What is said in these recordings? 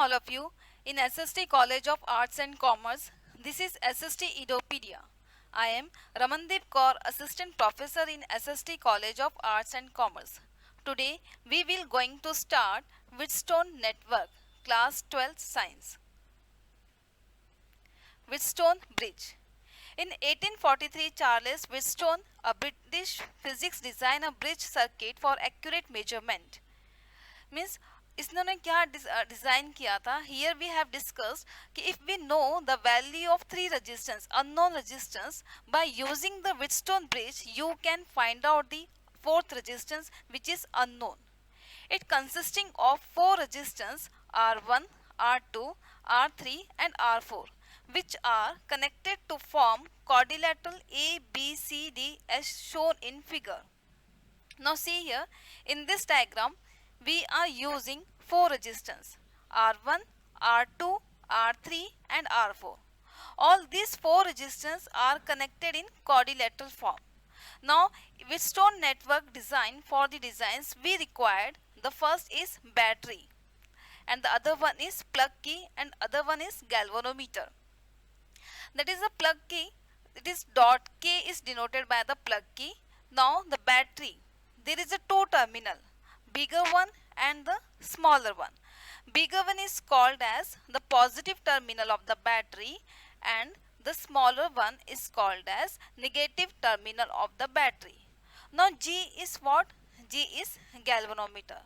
all of you in SST College of Arts and Commerce. This is SST Edopedia. I am Ramandeep Kaur, Assistant Professor in SST College of Arts and Commerce. Today we will going to start Wheatstone Network, Class 12 Science. Wheatstone Bridge. In 1843, Charles Wheatstone, a British physicist, designed a bridge circuit for accurate measurement. Means इसने क्या design किया था. Here we have discussed कि if we know the value of three resistance unknown resistance by using the Wheatstone bridge you can find out the fourth resistance which is unknown. It consisting of four resistance R1, R2, R3 and R4 which are connected to form quadrilateral A, B, C, D as shown in figure. Now see here in this diagram we are using four resistance R1, R2, R3 and R4. All these four resistance are connected in quadrilateral form. Now Wheatstone network design, for the designs we required, the first is battery and the other one is plug key and other one is galvanometer. That is the plug key, it is dot K is denoted by the plug key. Now the battery, there is a two terminal, bigger one and the smaller one. Bigger one is called as the positive terminal of the battery and the smaller one is called as negative terminal of the battery. Now G is what? G is galvanometer.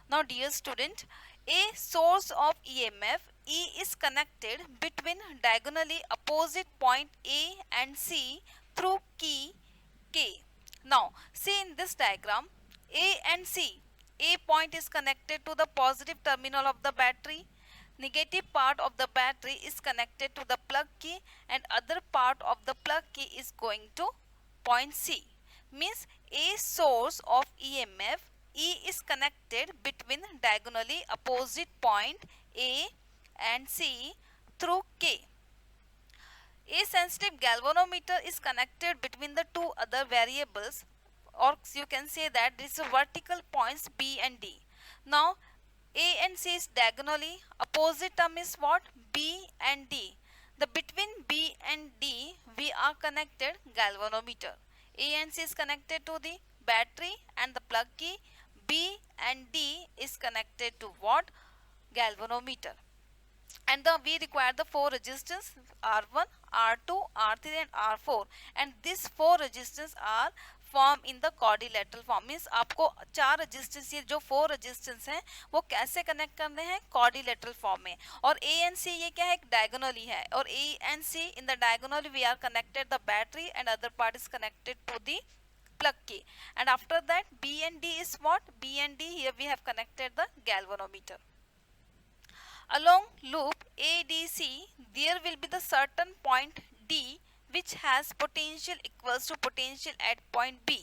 Now dear student, a source of EMF E is connected between diagonally opposite point A and C through key K. Now see in this diagram, A and C, A point is connected to the positive terminal of the battery, negative part of the battery is connected to the plug key and other part of the plug key is going to point C. Means a source of EMF E is connected between diagonally opposite point A and C through K. A sensitive galvanometer is connected between the two other variables, or you can say that this is vertical points B and D. Now A and C is diagonally opposite term is what? B and D. The between B and D we are connected galvanometer. A and C is connected to the battery and the plug key. B and D is connected to what? Galvanometer. And we require the four resistors R1, R2, R3 and R4, and these four resistors are form in the quadrilateral form. Means आपको चार resistance, ये जो four resistance हैं वो कैसे connect करने हैं? Quadrilateral form में. और ए एंड सी ये क्या है? एक डायगोनली है. और A and C in the diagonally we are connected the battery and other part is connected to the plug key, and after that B and D is what? B and D, here we have connected the galvanometer. Along loop ADC there will be the certain point D which has potential equals to potential at point B.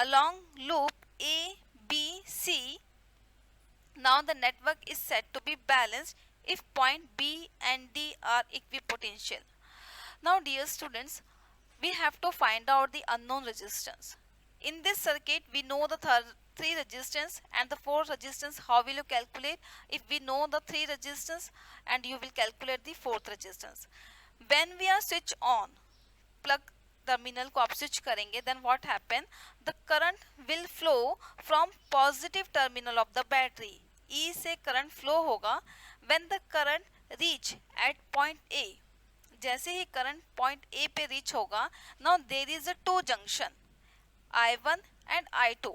Along loop ABC now the network is said to be balanced if point B and D are equipotential. Now dear students, we have to find out the unknown resistance. In this circuit we know the three resistance and the four resistance. How will you calculate? If we know the three resistance and you will calculate the fourth resistance. When we are switch on, plug terminal को आप switch करेंगे, then what happen? The current will flow from positive terminal of the battery. E से current flow होगा when the current reach at point A. जैसे ही current point A पे reach होगा, now there is a two junction I1 and I2.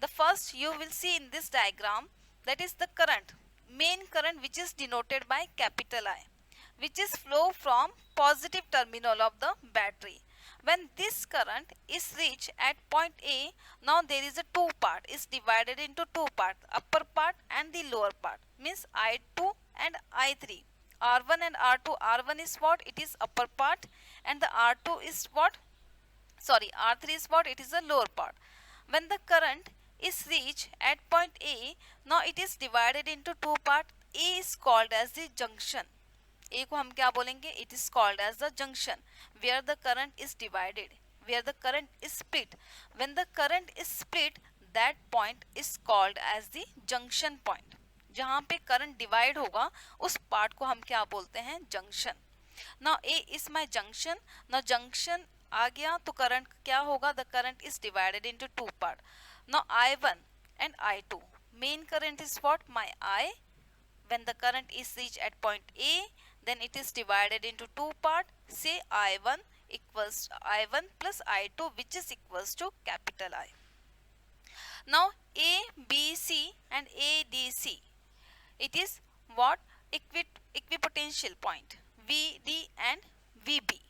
The first you will see in this diagram, that is the current, main current which is denoted by capital I, which is flow from positive terminal of the battery. When this current is reached at point A, now there is a two part, is divided into two parts, upper part and the lower part, means I2 and I3. R1 and R2, R1 is what? It is upper part, and the R2 is what? Sorry, R3 is what? It is the lower part. When the current is reached at point A, now it is divided into two parts. A is called as the junction. A को हम क्या बोलेंगे? It is called as the junction where the current is divided, where the current is split. When the current is split, that point is called as the junction point. जहाँ पे current divide होगा उस part को हम क्या बोलते हैं, junction. Now A is my junction. Now junction आ गया तो करंट क्या होगा, the current is divided into two part. Now I1 and I2. Main current is what, my I. When the current is reached at point A, then it is divided into two parts. Say I1 equals I1 plus I2, which is equals to capital I. Now A, B, C and ADC, it is what, equipotential point, VD and VB.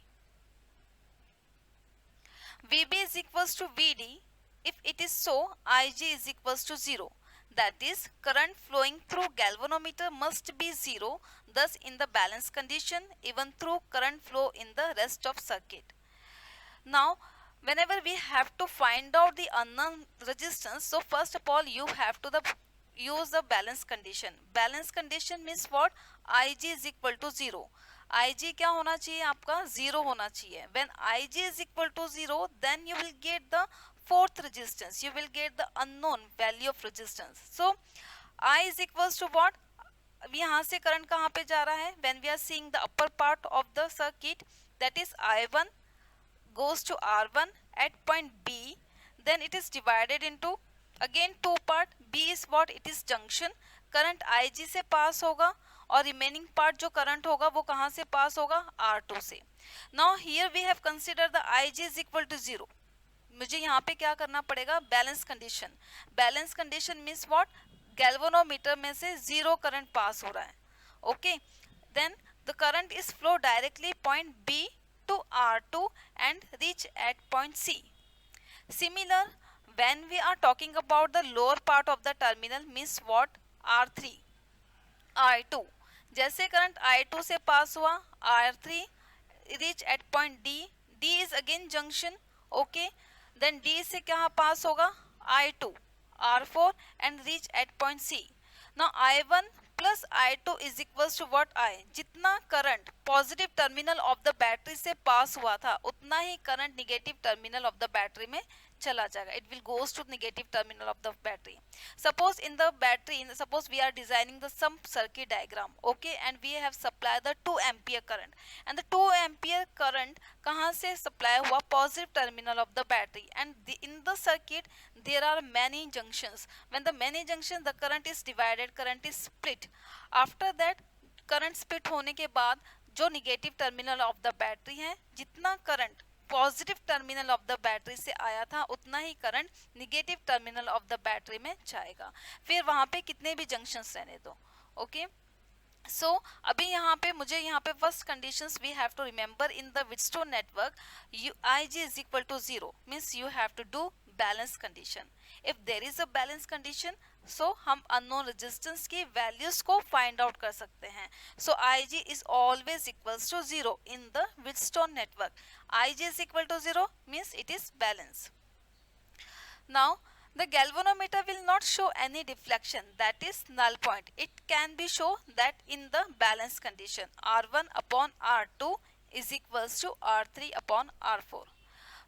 VB is equals to VD. If it is so, IG is equals to 0. That is, current flowing through galvanometer must be 0. Thus, in the balance condition, even through current flow in the rest of circuit. Now, whenever we have to find out the unknown resistance, so first of all, you have to use the balance condition. Balance condition means what? IG is equal to 0. IG क्या होना चाहिए आपका, 0 होना चाहिए. When IG is equal to 0, then you will get the fourth resistance. You will get the unknown value of resistance. So I is equals to what? अब यहाँ से current कहाँ पे जा रहा है? When we are seeing the upper part of the circuit, that is I1 goes to R1 at point B, then it is divided into again two part. B is what? It is junction. Current IG से पास होगा और remaining part जो current होगा वो कहाँ से पास होगा, R2 से. Now here we have consider the IG is equal to 0. मुझे यहाँ पे क्या करना पड़ेगा, balance condition. Balance condition means what, galvanometer में से 0 करंट पास हो रहा है. Okay, then the current is flow directly point B to R2 and reach at point C. Similar, when we are talking about the lower part of the terminal means what, R3, I2. जैसे current I2 से pass हुआ, R3 reach at point D. D is again junction. Okay, then D से क्या पास होगा, I2, R4 and reach at point C. Now I1 plus I2 is equals to what, I. जितना current positive terminal of the battery से pass हुआ था उतना ही current negative terminal of the battery में चला जाएगा. It will goes to negative terminal of the battery. Suppose in the battery, suppose we are designing the some circuit diagram, okay, and we have supply the 2 ampere current, and the 2 ampere current कहाँ से supply हुआ, positive terminal of the battery, and in the circuit there are many junctions. When the many junctions, the current is divided, current is split. After that, current split होने के बाद जो negative terminal of the battery है, जितना current positive terminal of the battery से आया था उतना ही current negative terminal of the battery में जाएगा. फिर वहाँ पे कितने भी जंक्शंस रहने दो. ओके, सो अभी यहाँ पे मुझे यहाँ पे first conditions we have to remember in the Wheatstone network. IG is equal to 0 means you have to do balance condition. If there is a balance condition, so हम अननोन रेजिस्टेंस की values को find out कर सकते हैं. So IG is always equals to 0 in the Wheatstone network. IG is equal to 0 means it is balance. Now the galvanometer will not show any deflection, that is null point. It can be show that in the balance condition R1 upon R2 is equals to R3 upon R4.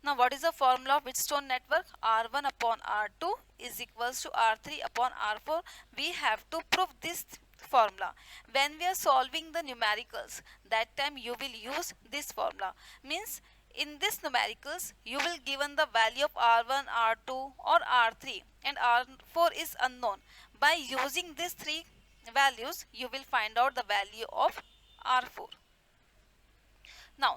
Now what is the formula of Wheatstone network? R1 upon R2 is equals to R3 upon R4. We have to prove this formula. When we are solving the numericals, that time you will use this formula. Means in this numericals you will given the value of R1, R2 or R3 and R4 is unknown. By using these three values you will find out the value of R4. Now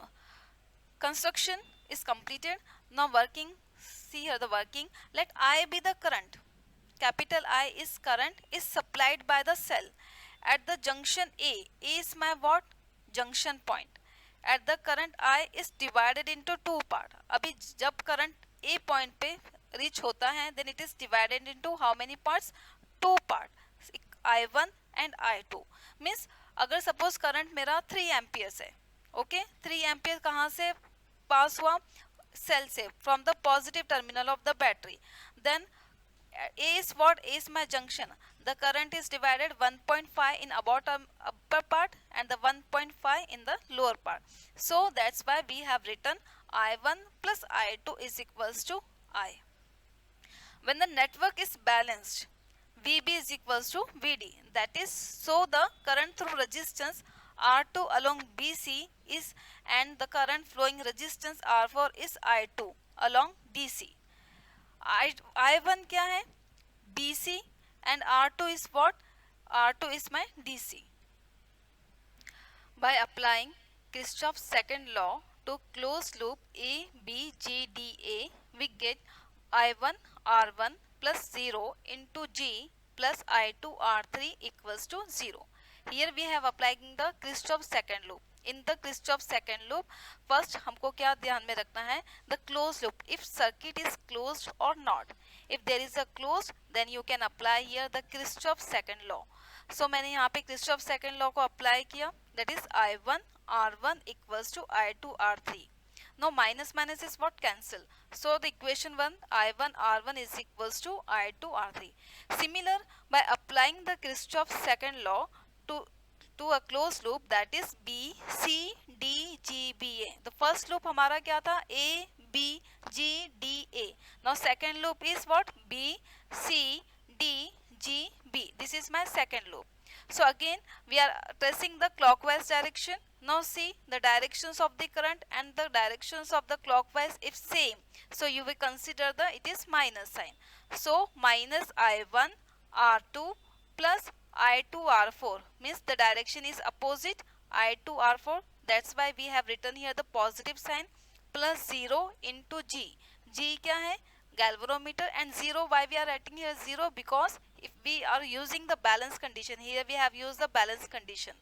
construction is completed. Now working, see here the working. Let I be the current. Capital I is current is supplied by the cell at the junction A. A is my what? Junction point. At the current I is divided into two part. अभी जब current A point पे reach होता है then it is divided into how many parts? Two part. I1 and I2. Means अगर suppose current मेरा 3 amperes है, okay, 3 ampere कहाँ से पास हुआ? Cell से, from the positive terminal of the battery. Then A is what? A is my junction. The current is divided 1.5 in about upper part and the 1.5 in the lower part. So that's why we have written I1 plus I2 is equals to I. When the network is balanced, VB is equals to VD. That is, so the current through resistance R2 along BC is, and the current flowing resistance R4 is I2 along DC. I1 क्या है? DC, and R2 is what? R2 is my DC. By applying Kirchhoff's second law to closed loop A, B, G, D, A, we get I1 R1 plus 0 into G plus I2 R3 equals to 0. Here we have applying the Kirchhoff's second loop. In the Kirchhoff's second loop, first हमको क्या ध्यान में रखना है? The closed loop. If circuit is closed or not. If there is a closed, then you can apply here the Kirchhoff's second law. So मैंने यहाँ पे Kirchhoff's second law को apply किया. That is I1 R1 equals to I2 R3. Now minus minus is what? Cancel. So the equation 1 I1 R1 is equals to I2 R3. Similar, by applying the Kirchhoff's second law to a closed loop, that is B C D G B A. The first loop हमारा क्या था? A B G D A. Now second loop is what? B C D G B. This is my second loop. So again we are tracing the clockwise direction. Now see the directions of the current and the directions of the clockwise if same. So you will consider the it is minus sign. So minus I1 R2 plus I2 R4 means the direction is opposite I2 R4. That's why we have written here the positive sign, plus 0 into G. G क्या है? Galvanometer. And 0, why we are writing here 0? Because if we are using the balance condition, here we have used the balance condition.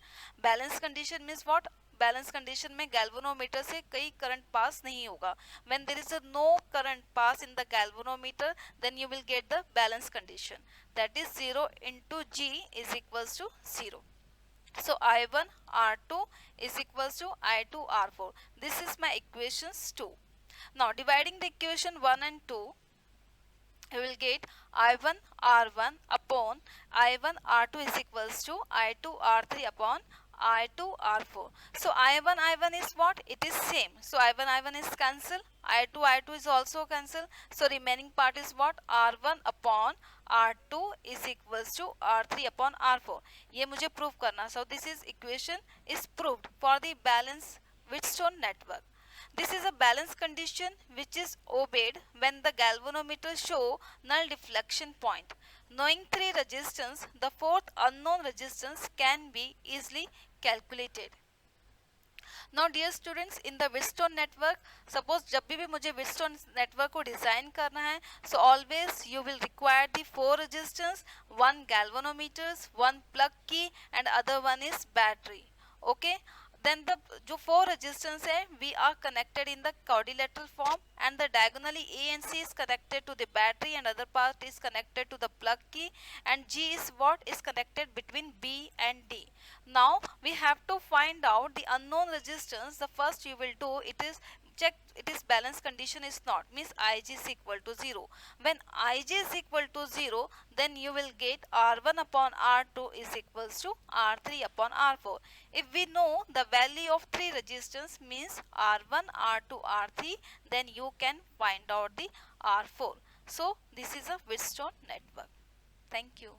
Balance condition means what? Balance condition में galvanometer से कई current pass नहीं होगा. When there is a no current pass in the galvanometer, then you will get the balance condition. That is 0 into G is equals to 0. So I1 R2 is equals to I2 R4. This is my equations 2. Now dividing the equation 1 and 2, you will get I1 R1 upon I1 R2 is equals to I2 R3 upon I2 R4. So I1 is what? It is same. So I1 is cancel. I2 is also cancel. So remaining part is what? R1 upon R2 is equals to R3 upon R4. ये मुझे prove करना. So this is equation is proved for the balanced Wheatstone network. This is a balance condition which is obeyed when the galvanometer show null deflection point. Knowing three resistance, the fourth unknown resistance can be easily calculated. Now dear students, in the Wheatstone network, suppose जब भी मुझे Wheatstone network को design करना है, so always you will require the four resistance, one galvanometers, one plug key, and other one is battery. Okay. Then the जो four resistance है, we are connected in the quadrilateral form, and the diagonally A and C is connected to the battery, and other part is connected to the plug key, and G is what is connected between B and D. Now we have to find out the unknown resistance. The first you will do it is check it is balance condition is not, means Ig is equal to 0. When Ig is equal to 0, then you will get R1 upon R2 is equals to R3 upon R4. If we know the value of three resistance means R1, R2, R3, then you can find out the R4. So this is a Wheatstone network. Thank you.